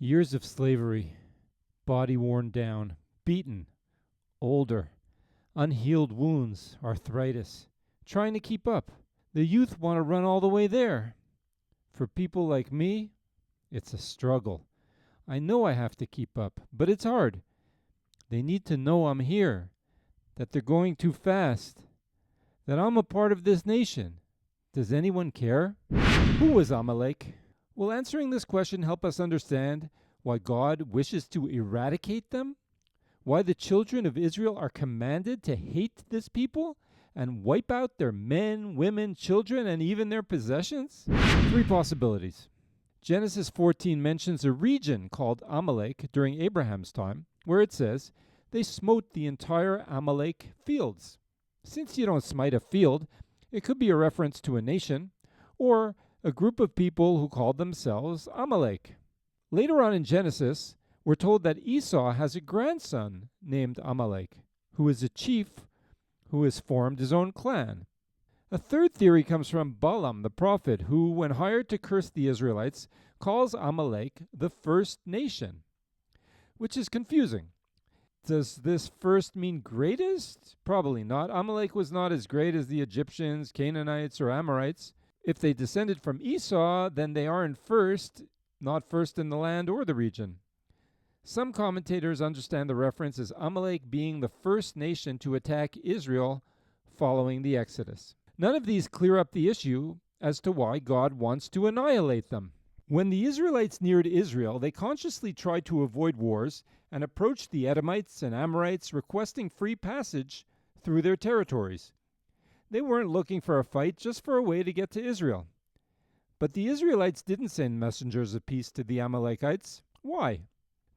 Years of slavery, body worn down, beaten, older, unhealed wounds, arthritis, trying to keep up. The youth want to run all the way there. For people like me, it's a struggle. I know I have to keep up, but it's hard. They need to know I'm here, that they're going too fast, that I'm a part of this nation. Does anyone care? Who was Amalek? Will answering this question help us understand why God wishes to eradicate them? Why the children of Israel are commanded to hate this people and wipe out their men, women, children, and even their possessions? Three possibilities. Genesis 14 mentions a region called Amalek during Abraham's time, where it says, they smote the entire Amalek fields. Since you don't smite a field, it could be a reference to a nation, or a group of people who called themselves Amalek. Later on in Genesis, we're told that Esau has a grandson named Amalek, who is a chief who has formed his own clan. A third theory comes from Balaam the prophet, who, when hired to curse the Israelites, calls Amalek the first nation, which is confusing. Does this first mean greatest? Probably not. Amalek was not as great as the Egyptians, Canaanites, or Amorites. If they descended from Esau, then they aren't first, not first in the land or the region. Some commentators understand the reference as Amalek being the first nation to attack Israel following the Exodus. None of these clear up the issue as to why God wants to annihilate them. When the Israelites neared Israel, they consciously tried to avoid wars and approached the Edomites and Amorites requesting free passage through their territories. They weren't looking for a fight, just for a way to get to Israel. But the Israelites didn't send messengers of peace to the Amalekites. Why?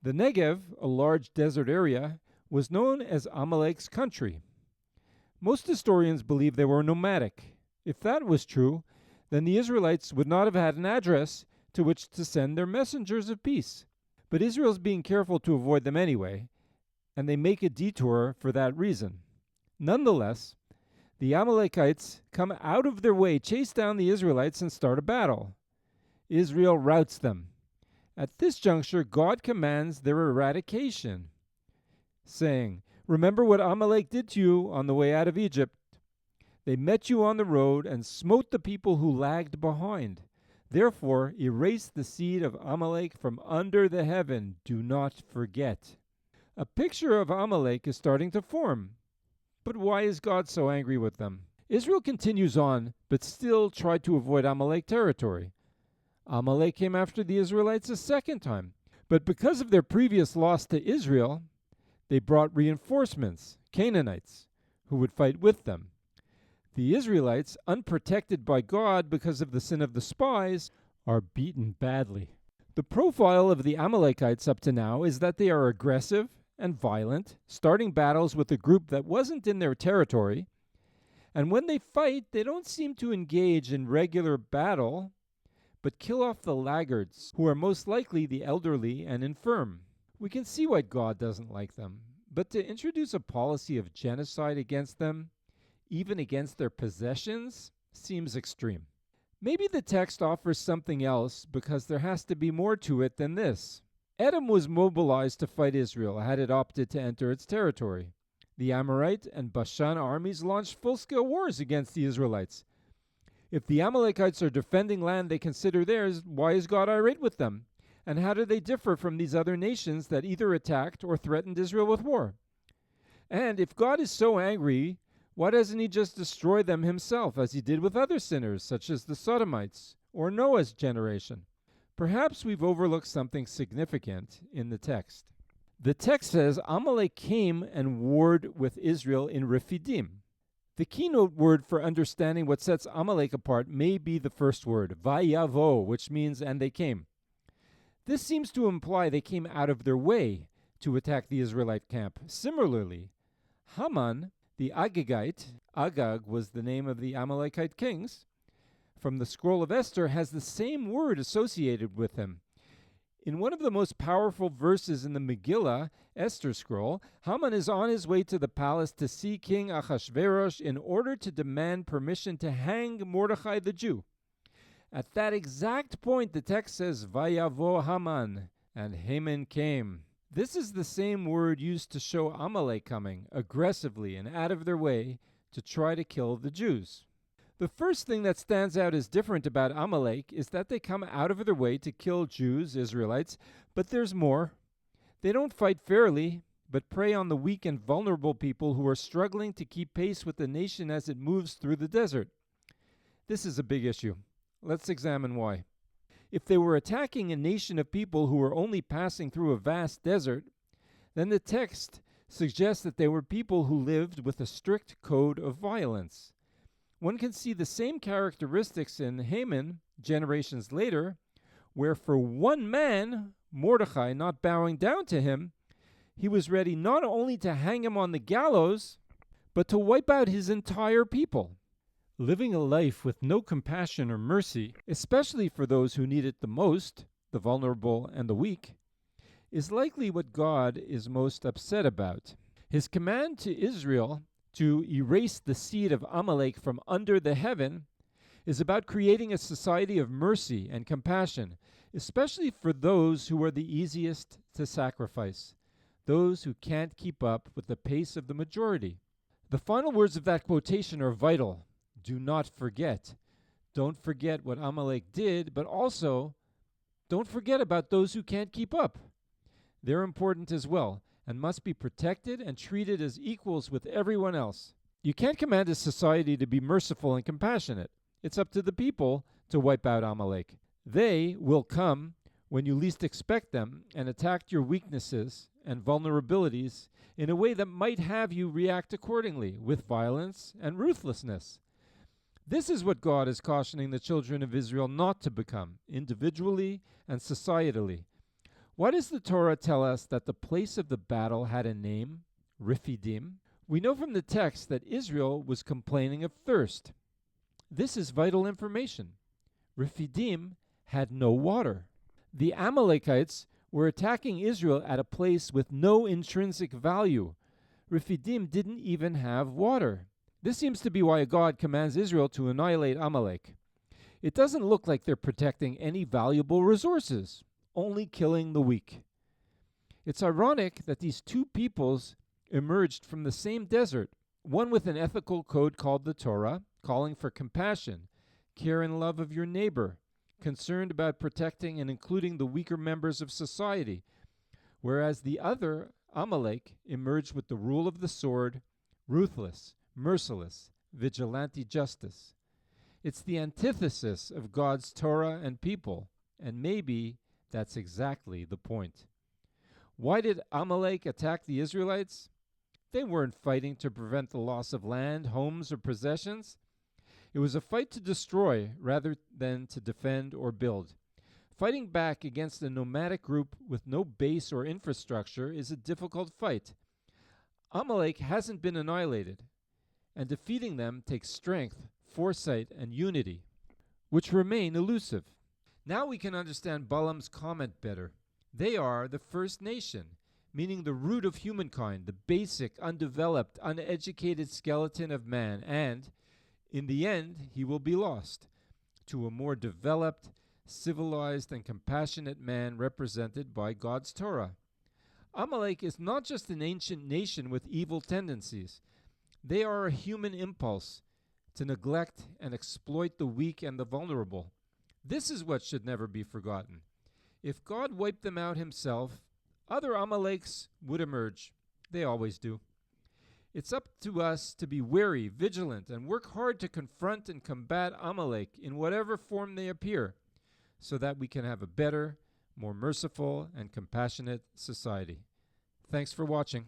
The Negev, a large desert area, was known as Amalek's country. Most historians believe they were nomadic. If that was true, then the Israelites would not have had an address to which to send their messengers of peace. But Israel's being careful to avoid them anyway, and they make a detour for that reason. Nonetheless, the Amalekites come out of their way, chase down the Israelites, and start a battle. Israel routs them. At this juncture, God commands their eradication, saying, "Remember what Amalek did to you on the way out of Egypt. They met you on the road and smote the people who lagged behind. Therefore, erase the seed of Amalek from under the heaven. Do not forget." A picture of Amalek is starting to form. But why is God so angry with them? Israel continues on, but still tried to avoid Amalek territory. Amalek came after the Israelites a second time, but because of their previous loss to Israel, they brought reinforcements, Canaanites, who would fight with them. The Israelites, unprotected by God because of the sin of the spies, are beaten badly. The profile of the Amalekites up to now is that they are aggressive and violent, starting battles with a group that wasn't in their territory. And when they fight, they don't seem to engage in regular battle, but kill off the laggards, who are most likely the elderly and infirm. We can see why God doesn't like them, but to introduce a policy of genocide against them, even against their possessions, seems extreme. Maybe the text offers something else because there has to be more to it than this. Edom was mobilized to fight Israel had it opted to enter its territory. The Amorite and Bashan armies launched full-scale wars against the Israelites. If the Amalekites are defending land they consider theirs, why is God irate with them? And how do they differ from these other nations that either attacked or threatened Israel with war? And if God is so angry, why doesn't he just destroy them himself, as he did with other sinners, such as the Sodomites or Noah's generation? Perhaps we've overlooked something significant in the text. The text says Amalek came and warred with Israel in Rephidim. The keynote word for understanding what sets Amalek apart may be the first word, vayavo, which means "and they came." This seems to imply they came out of their way to attack the Israelite camp. Similarly, Haman, the Agagite, Agag was the name of the Amalekite kings, from the scroll of Esther, has the same word associated with him. In one of the most powerful verses in the Megillah, Esther scroll, Haman is on his way to the palace to see King Ahasuerus in order to demand permission to hang Mordechai the Jew. At that exact point, the text says, Vayavo Haman, And Haman came. This is the same word used to show Amalek coming aggressively and out of their way to try to kill the Jews. The first thing that stands out as different about Amalek is that they come out of their way to kill Jews, Israelites, but there's more. They don't fight fairly, but prey on the weak and vulnerable people who are struggling to keep pace with the nation as it moves through the desert. This is a big issue. Let's examine why. If they were attacking a nation of people who were only passing through a vast desert, then the text suggests that they were people who lived with a strict code of violence. One can see the same characteristics in Haman generations later, where for one man, Mordecai, not bowing down to him, he was ready not only to hang him on the gallows, but to wipe out his entire people. Living a life with no compassion or mercy, especially for those who need it the most, the vulnerable and the weak, is likely what God is most upset about. His command to Israel to erase the seed of Amalek from under the heaven is about creating a society of mercy and compassion, especially for those who are the easiest to sacrifice, those who can't keep up with the pace of the majority. The final words of that quotation are vital. Do not forget. Don't forget what Amalek did, but also don't forget about those who can't keep up. They're important as well and must be protected and treated as equals with everyone else. You can't command a society to be merciful and compassionate. It's up to the people to wipe out Amalek. They will come when you least expect them and attack your weaknesses and vulnerabilities in a way that might have you react accordingly with violence and ruthlessness. This is what God is cautioning the children of Israel not to become, individually and societally. Why does the Torah tell us that the place of the battle had a name, Rephidim? We know from the text that Israel was complaining of thirst. This is vital information. Rephidim had no water. The Amalekites were attacking Israel at a place with no intrinsic value. Rephidim didn't even have water. This seems to be why God commands Israel to annihilate Amalek. It doesn't look like they're protecting any valuable resources, only killing the weak. It's ironic that these two peoples emerged from the same desert, one with an ethical code called the Torah, calling for compassion, care and love of your neighbor, concerned about protecting and including the weaker members of society, whereas the other, Amalek, emerged with the rule of the sword, ruthless, merciless, vigilante justice. It's the antithesis of God's Torah and people, and maybe that's exactly the point. Why did Amalek attack the Israelites? They weren't fighting to prevent the loss of land, homes, or possessions. It was a fight to destroy rather than to defend or build. Fighting back against a nomadic group with no base or infrastructure is a difficult fight. Amalek hasn't been annihilated, and defeating them takes strength, foresight, and unity, which remain elusive. Now we can understand Balaam's comment better. They are the first nation, meaning the root of humankind, the basic, undeveloped, uneducated skeleton of man, and, in the end, he will be lost to a more developed, civilized, and compassionate man represented by God's Torah. Amalek is not just an ancient nation with evil tendencies. They are a human impulse to neglect and exploit the weak and the vulnerable. This is what should never be forgotten. If God wiped them out himself, other Amaleks would emerge. They always do. It's up to us to be wary, vigilant, and work hard to confront and combat Amalek in whatever form they appear, so that we can have a better, more merciful, and compassionate society. Thanks for watching.